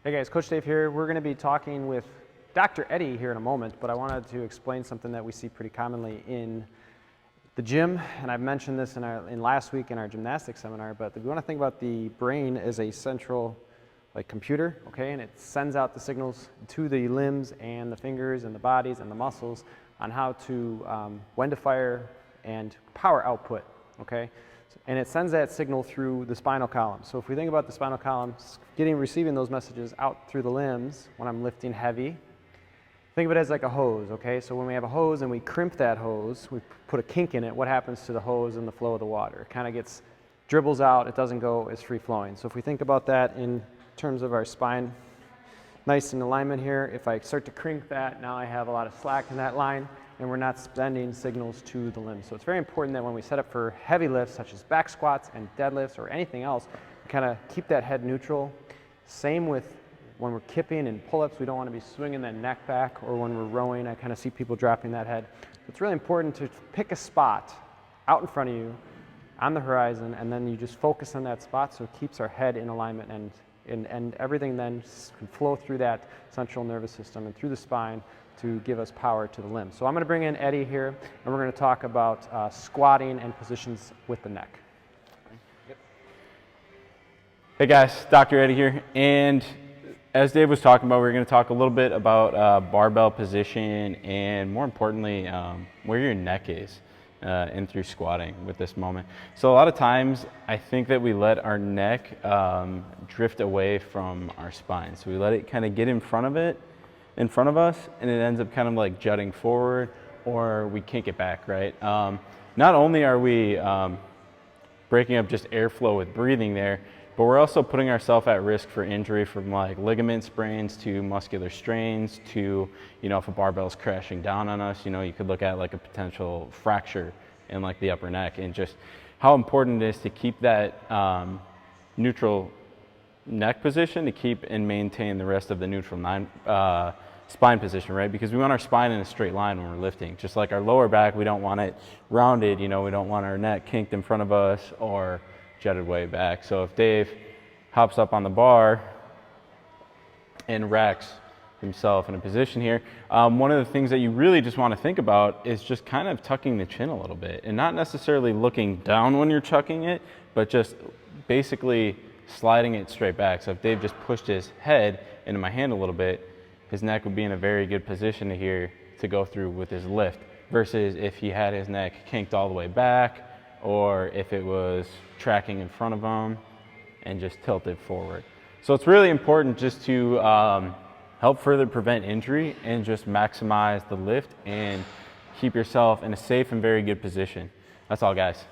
Hey guys, Coach Dave here. We're going to be talking with Dr. Eddie here in a moment, but I wanted to explain something that we see pretty commonly in the gym, and I've mentioned this in last week in our gymnastics seminar, but we want to think about the brain as a central computer, okay, and it sends out the signals to the limbs and the fingers and the bodies and the muscles on how to, when to fire and power output, okay? And it sends that signal through the spinal column. So if we think about the spinal column receiving those messages out through the limbs when I'm lifting heavy, think of it as like a hose, okay? So when we have a hose and we crimp that hose, we put a kink in it, what happens to the hose and the flow of the water? It kind of dribbles out, it doesn't go as free flowing. So if we think about that in terms of our spine, nice in alignment here, if I start to crank that, now I have a lot of slack in that line, and we're not sending signals to the limbs. So it's very important that when we set up for heavy lifts, such as back squats and deadlifts or anything else, we kind of keep that head neutral. Same with when we're kipping and pull-ups, we don't want to be swinging that neck back, or when we're rowing, I kind of see people dropping that head. It's really important to pick a spot out in front of you on the horizon, and then you just focus on that spot so it keeps our head in alignment, and everything then can flow through that central nervous system and through the spine to give us power to the limbs. So I'm going to bring in Eddie here, and we're going to talk about squatting and positions with the neck. Yep. Hey guys, Dr. Eddie here, and as Dave was talking about, we're going to talk a little bit about barbell position and more importantly, where your neck is in through squatting with this moment. So a lot of times I think that we let our neck drift away from our spine. So we let it kind of get in front of us, and it ends up kind of like jutting forward, or we kink it back, right? Not only are we breaking up just airflow with breathing there, but we're also putting ourselves at risk for injury from like ligament sprains to muscular strains to, if a barbell is crashing down on us, you could look at like a potential fracture in like the upper neck, and just how important it is to keep that neutral neck position to keep and maintain the rest of the neutral spine position, right? Because we want our spine in a straight line when we're lifting. Just like our lower back, we don't want it rounded, we don't want our neck kinked in front of us or jutted way back. So if Dave hops up on the bar and racks himself in a position here, one of the things that you really just want to think about is just kind of tucking the chin a little bit, and not necessarily looking down when you're chucking it, but just basically sliding it straight back. So if Dave just pushed his head into my hand a little bit, his neck would be in a very good position here to go through with his lift, versus if he had his neck kinked all the way back, or if it was tracking in front of him and just tilted forward. So it's really important just to help further prevent injury and just maximize the lift and keep yourself in a safe and very good position. That's all, guys.